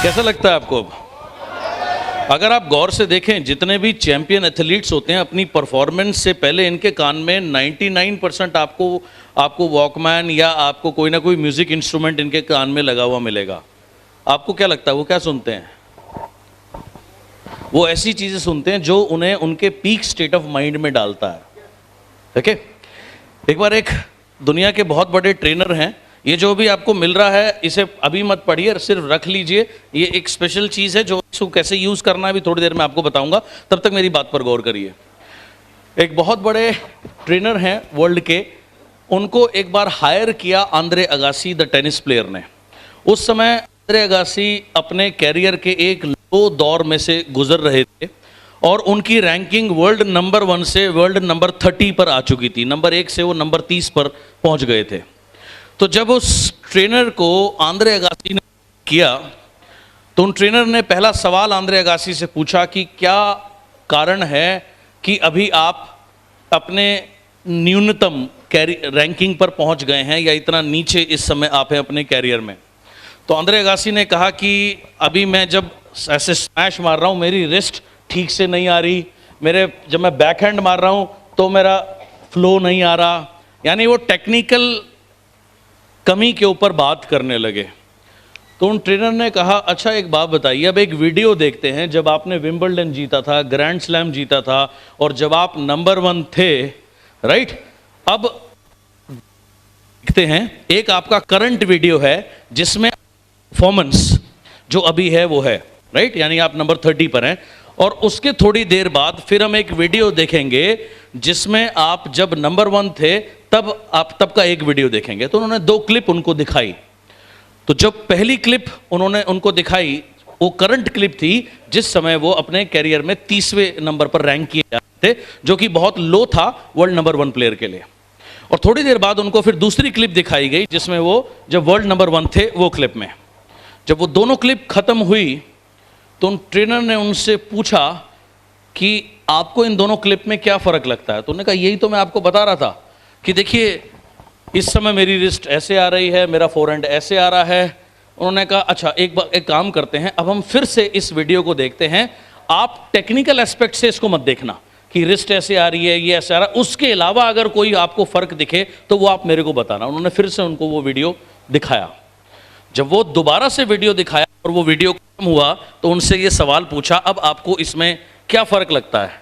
कैसा लगता है आपको? अगर आप गौर से देखें, जितने भी चैंपियन एथलीट्स होते हैं, अपनी परफॉर्मेंस से पहले इनके कान में 99% आपको वॉकमैन या आपको कोई ना कोई म्यूजिक इंस्ट्रूमेंट इनके कान में लगा हुआ मिलेगा। आपको क्या लगता है वो क्या सुनते हैं? वो ऐसी चीजें सुनते हैं जो उन्हें उनके पीक स्टेट ऑफ माइंड में डालता है। ठीक है, एक बार एक दुनिया के बहुत बड़े ट्रेनर हैं, ये जो भी आपको मिल रहा है इसे अभी मत पढ़िए, सिर्फ रख लीजिए। ये एक स्पेशल चीज़ है जो इसको कैसे यूज़ करना है भी थोड़ी देर में आपको बताऊंगा, तब तक मेरी बात पर गौर करिए। एक बहुत बड़े ट्रेनर हैं वर्ल्ड के, उनको एक बार हायर किया Andre Agassi the tennis player ने। उस समय आंद्रे अगासी अपने कैरियर के एक लो दौर में से गुजर रहे थे और उनकी रैंकिंग वर्ल्ड नंबर 1 से वर्ल्ड नंबर 30 पर आ चुकी थी। नंबर 1 से वो नंबर 30 पर पहुंच गए थे। तो जब उस ट्रेनर को आंद्रे अगासी ने किया तो उन ट्रेनर ने पहला सवाल आंद्रे अगासी से पूछा कि क्या कारण है कि अभी आप अपने न्यूनतम रैंकिंग पर पहुंच गए हैं या इतना नीचे इस समय आप हैं अपने कैरियर में। तो आंद्रे अगासी ने कहा कि अभी मैं जब ऐसे स्मैश मार रहा हूँ मेरी रिस्ट ठीक से नहीं आ रही, जब मैं बैकहैंड मार रहा हूँ तो मेरा फ्लो नहीं आ रहा। यानी वो टेक्निकल कमी के ऊपर बात करने लगे। तो उन ट्रेनर ने कहा अच्छा एक बात बताइए, अब एक वीडियो देखते हैं जब आपने विंबलडन जीता था, ग्रैंड स्लैम जीता था और जब आप नंबर 1 थे, राइट। अब देखते हैं एक आपका करंट वीडियो है जिसमें परफॉर्मेंस जो अभी है वो है, राइट, यानी आप नंबर 30 पर हैं। और उसके थोड़ी देर बाद फिर हम एक वीडियो देखेंगे जिसमें आप जब नंबर 1 थे तब का एक वीडियो देखेंगे। तो उन्होंने 2 क्लिप उनको दिखाई। तो जब पहली क्लिप उन्होंने उनको दिखाई वो करंट क्लिप थी जिस समय वो अपने कैरियर में 30वें नंबर पर रैंक किए जाते थे, जो कि बहुत लो था वर्ल्ड नंबर 1 प्लेयर के लिए। और थोड़ी देर बाद उनको फिर दूसरी क्लिप दिखाई गई जिसमें वो जब वर्ल्ड नंबर 1 थे वो क्लिप में। जब वो दोनों क्लिप खत्म हुई तो उन ट्रेनर ने उनसे पूछा कि आपको इन दोनों क्लिप में क्या फ़र्क लगता है। तो उन्होंने कहा यही तो मैं आपको बता रहा था कि देखिए इस समय मेरी रिस्ट ऐसे आ रही है, मेरा फोरहैंड ऐसे आ रहा है। उन्होंने कहा अच्छा एक काम करते हैं, अब हम फिर से इस वीडियो को देखते हैं, आप टेक्निकल एस्पेक्ट से इसको मत देखना कि रिस्ट ऐसे आ रही है, ये ऐसे आ रहा है, उसके अलावा अगर कोई आपको फ़र्क दिखे तो वो आप मेरे को बताना। उन्होंने फिर से उनको वो वीडियो दिखाया। जब वो दोबारा से वीडियो दिखाया और वो वीडियो खत्म हुआ तो उनसे ये सवाल पूछा अब आपको इसमें क्या फ़र्क लगता है?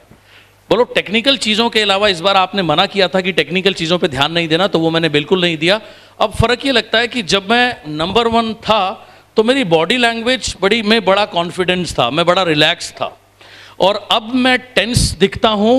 बोलो टेक्निकल चीज़ों के अलावा इस बार आपने मना किया था कि टेक्निकल चीज़ों पे ध्यान नहीं देना, तो वो मैंने बिल्कुल नहीं दिया। अब फ़र्क ये लगता है कि जब मैं नंबर 1 था तो मेरी बॉडी लैंग्वेज में बड़ा कॉन्फिडेंस था, मैं बड़ा रिलैक्स था, और अब मैं टेंस दिखता हूँ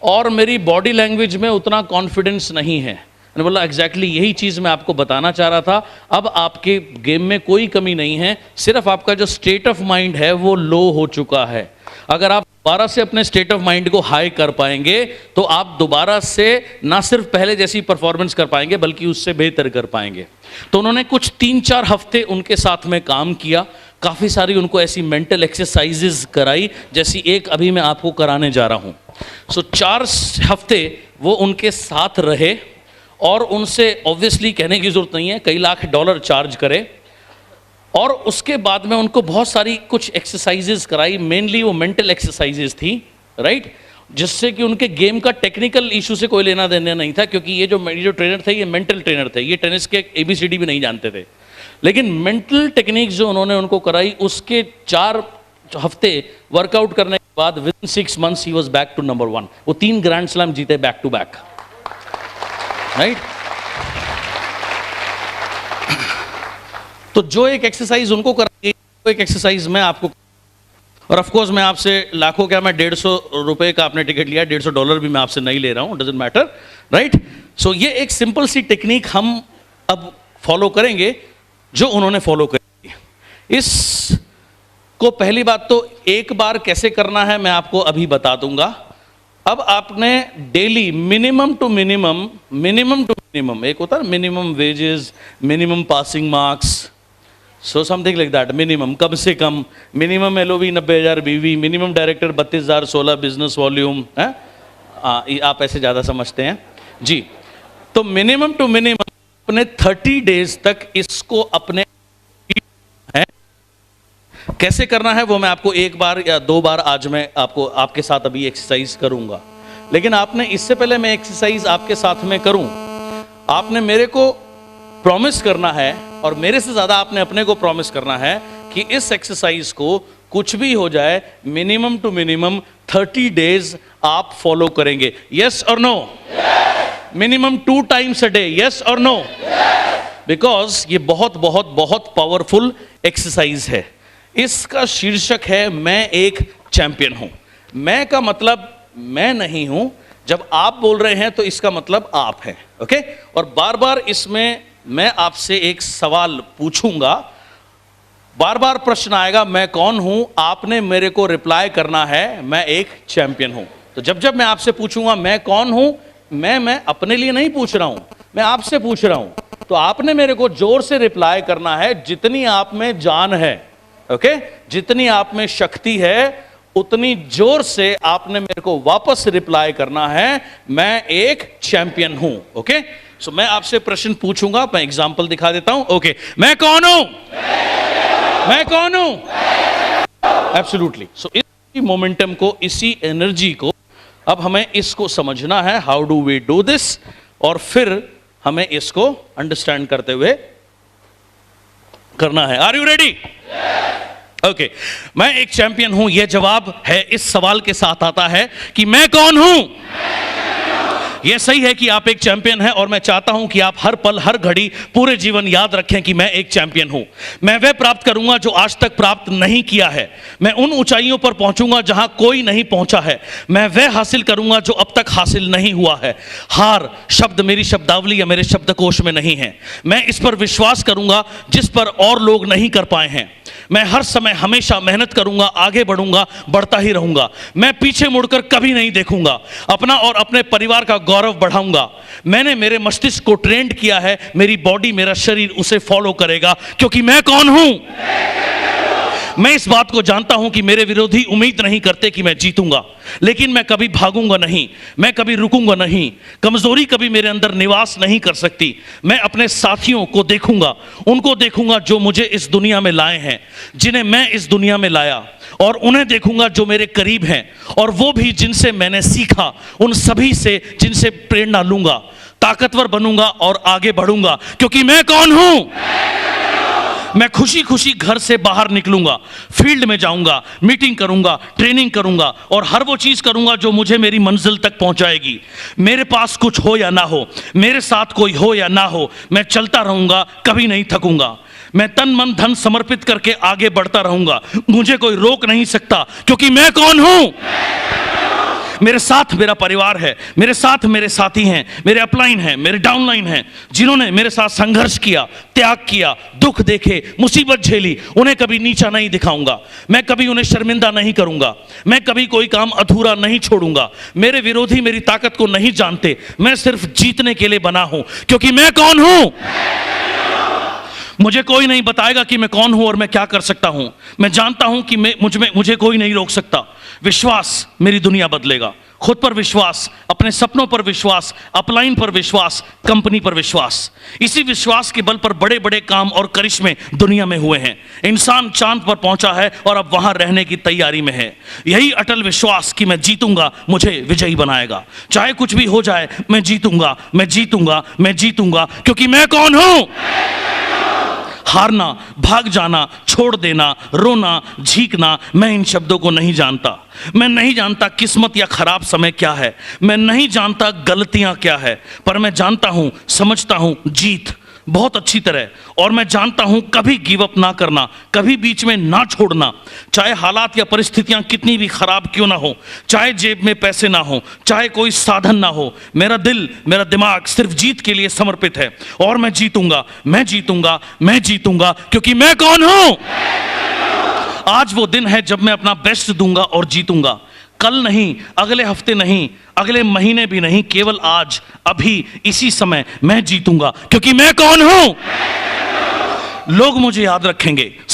और मेरी बॉडी लैंग्वेज में उतना कॉन्फिडेंस नहीं है। मैंने बोला एग्जैक्टली यही चीज़ मैं आपको बताना चाह रहा था। अब आपके गेम में कोई कमी नहीं है, सिर्फ आपका जो स्टेट ऑफ माइंड है वो लो हो चुका है। अगर आप दोबारा से अपने स्टेट ऑफ माइंड को हाई कर पाएंगे तो आप दोबारा से ना सिर्फ पहले जैसी परफॉर्मेंस कर पाएंगे बल्कि उससे बेहतर कर पाएंगे। तो उन्होंने कुछ 3-4 हफ्ते उनके साथ में काम किया, काफ़ी सारी उनको ऐसी मेंटल एक्सरसाइजेज कराई जैसी एक अभी मैं आपको कराने जा रहा हूँ। 4 हफ्ते वो उनके साथ रहे और उनसे ऑब्वियसली कहने की ज़रूरत नहीं है कई लाख डॉलर चार्ज करे। और उसके बाद में उनको बहुत सारी कुछ एक्सरसाइजेज कराई, मेनली वो मेंटल एक्सरसाइजेज थी, राइट, जिससे कि उनके गेम का टेक्निकल इशू से कोई लेना देना नहीं था, क्योंकि ये जो ट्रेनर थे ये मेंटल ट्रेनर थे, ये टेनिस के ABCD भी नहीं जानते थे। लेकिन मेंटल टेक्निक्स जो उन्होंने उनको कराई, उसके 4 हफ्ते वर्कआउट करने के बाद within 6 months he was back to number 1। वो 3 ग्रैंड स्लैम जीते बैक टू बैक, राइट। तो जो एक एक्सरसाइज उनको कराई, वो एक एक्सरसाइज मैं आपको, और ऑफ कोर्स मैं आपसे लाखों क्या, मैं 150 रुपए का आपने टिकट लिया, $150 भी मैं आपसे नहीं ले रहा हूँ, डजंट मैटर, राइट। सो ये एक सिंपल सी टेक्निक हम अब फॉलो करेंगे जो उन्होंने फॉलो करी। इस को पहली बात तो एक बार कैसे करना है मैं आपको अभी बता दूंगा। अब आपने डेली मिनिमम टू मिनिमम एक होता है minimum wages, minimum passing marks, so something like that, minimum कम से कम, minimum LOV 90,000 BV, minimum director 32,000, 16 business volume है, आप ऐसे ज़्यादा समझते हैं जी। तो मिनिमम टू मिनिमम अपने 30 डेज तक इसको अपने है कैसे करना है वो मैं आपको एक बार या दो बार आज मैं आपको आपके साथ अभी एक्सरसाइज करूंगा। लेकिन आपने इससे पहले मैं एक्सरसाइज आपके साथ में करूं, आपने मेरे को प्रॉमिस करना है और मेरे से ज्यादा आपने अपने को प्रॉमिस करना है कि इस एक्सरसाइज को कुछ भी हो जाए मिनिमम टू मिनिमम 30 डेज आप फॉलो करेंगे। यस और no? Minimum 2 times a day. Yes और नो? बिकॉज ये बहुत बहुत बहुत पावरफुल एक्सरसाइज है। इसका शीर्षक है मैं एक चैंपियन हूं। मैं का मतलब मैं नहीं हूं, जब आप बोल रहे हैं तो इसका मतलब आप हैं। ओके? और बार बार इसमें मैं आपसे एक सवाल पूछूंगा, बार बार प्रश्न आएगा मैं कौन हूं, आपने मेरे को रिप्लाई करना है मैं एक चैंपियन हूं। तो जब जब मैं आपसे पूछूंगा मैं कौन हूं, मैं अपने लिए नहीं पूछ रहा हूं, मैं आपसे पूछ रहा हूं, तो आपने मेरे को जोर से रिप्लाई करना है जितनी आप में जान है। ओके? जितनी आप में शक्ति है उतनी जोर से आपने मेरे को वापस रिप्लाई करना है मैं एक चैंपियन हूं। ओके? सो मैं आपसे प्रश्न पूछूंगा, मैं एग्जांपल दिखा देता हूं। ओके, मैं कौन हूं? मैं कौन हूं? एब्सोल्युटली। सो इसी मोमेंटम को, इसी एनर्जी को अब हमें इसको समझना है, how do we do this, और फिर हमें इसको अंडरस्टैंड करते हुए करना है। Are you ready? ओके, मैं एक चैंपियन हूं, यह जवाब है इस सवाल के साथ आता है कि मैं कौन हूं। यह सही है कि आप एक चैंपियन हैं और मैं चाहता हूं कि आप हर पल हर घड़ी पूरे जीवन याद रखें कि मैं एक चैंपियन हूं। मैं वह प्राप्त करूंगा जो आज तक प्राप्त नहीं किया है। मैं उन ऊंचाइयों पर पहुंचूंगा जहां कोई नहीं पहुंचा है। मैं वह हासिल करूंगा जो अब तक हासिल नहीं हुआ है। हार शब्द मेरी शब्दावली या मेरे शब्दकोश में नहीं है। मैं इस पर विश्वास करूंगा जिस पर और लोग नहीं कर पाए हैं। मैं हर समय हमेशा मेहनत करूंगा, आगे बढ़ूंगा, बढ़ता ही रहूंगा। मैं पीछे मुड़कर कभी नहीं देखूंगा। अपना और अपने परिवार का गौरव बढ़ाऊंगा। मैंने मेरे मस्तिष्क को ट्रेंड किया है, मेरी बॉडी, मेरा शरीर उसे फॉलो करेगा, क्योंकि मैं कौन हूं? मैं इस बात को जानता हूं कि मेरे विरोधी उम्मीद नहीं करते कि मैं जीतूंगा, लेकिन मैं कभी भागूंगा नहीं, मैं कभी रुकूंगा नहीं। कमजोरी कभी मेरे अंदर निवास नहीं कर सकती। मैं अपने साथियों को देखूंगा, उनको देखूंगा जो मुझे इस दुनिया में लाए हैं, जिन्हें मैं इस दुनिया में लाया, और उन्हें देखूंगा जो मेरे करीब हैं, और वो भी जिनसे मैंने सीखा, उन सभी से जिनसे प्रेरणा लूंगा। ताकतवर बनूंगा और आगे बढ़ूंगा, क्योंकि मैं कौन हूं? मैं खुशी खुशी घर से बाहर निकलूंगा, फील्ड में जाऊंगा, मीटिंग करूंगा, ट्रेनिंग करूंगा, और हर वो चीज करूंगा जो मुझे मेरी मंजिल तक पहुंचाएगी। मेरे पास कुछ हो या ना हो, मेरे साथ कोई हो या ना हो, मैं चलता रहूंगा, कभी नहीं थकूंगा। मैं तन मन धन समर्पित करके आगे बढ़ता रहूंगा। मुझे कोई रोक नहीं सकता, क्योंकि मैं कौन हूं? मेरे साथ मेरा परिवार है, मेरे साथ मेरे साथी हैं, मेरे अपलाइन हैं, मेरे डाउनलाइन हैं, जिन्होंने मेरे साथ संघर्ष किया, त्याग किया, दुख देखे, मुसीबत झेली। उन्हें कभी नीचा नहीं दिखाऊंगा, मैं कभी उन्हें शर्मिंदा नहीं करूंगा, मैं कभी कोई काम अधूरा नहीं छोड़ूंगा। मेरे विरोधी मेरी ताकत को नहीं जानते, मैं सिर्फ जीतने के लिए बना हूं, क्योंकि मैं कौन हूं? मुझे कोई नहीं बताएगा कि मैं कौन हूं और मैं क्या कर सकता हूं। मैं जानता हूं कि मुझे कोई नहीं रोक सकता। विश्वास मेरी दुनिया बदलेगा। खुद पर विश्वास, अपने सपनों पर विश्वास, अपलाइन पर विश्वास, कंपनी पर विश्वास। इसी विश्वास के बल पर बड़े बड़े काम और करिश्मे दुनिया में हुए हैं। इंसान चांद पर पहुंचा है और अब वहां रहने की तैयारी में है। यही अटल विश्वास कि मैं जीतूंगा मुझे विजयी बनाएगा। चाहे कुछ भी हो जाए, मैं जीतूंगा, मैं जीतूंगा, मैं जीतूंगा, क्योंकि मैं कौन हूं? हारना, भाग जाना, छोड़ देना, रोना, झीकना, मैं इन शब्दों को नहीं जानता। मैं नहीं जानता किस्मत या खराब समय क्या है, मैं नहीं जानता गलतियां क्या है, पर मैं जानता हूं, समझता हूं जीत बहुत अच्छी तरह। और मैं जानता हूं कभी गिव अप ना करना, कभी बीच में ना छोड़ना। चाहे हालात या परिस्थितियां कितनी भी खराब क्यों ना हो, चाहे जेब में पैसे ना हो, चाहे कोई साधन ना हो, मेरा दिल, मेरा दिमाग सिर्फ जीत के लिए समर्पित है। और मैं जीतूंगा, मैं जीतूंगा, मैं जीतूंगा, क्योंकि मैं कौन हूं? आज वो दिन है जब मैं अपना बेस्ट दूंगा और जीतूंगा। कल नहीं, अगले हफ्ते नहीं, अगले महीने भी नहीं, केवल आज, अभी, इसी समय मैं जीतूंगा, क्योंकि मैं कौन हूं? लोग मुझे याद रखेंगे,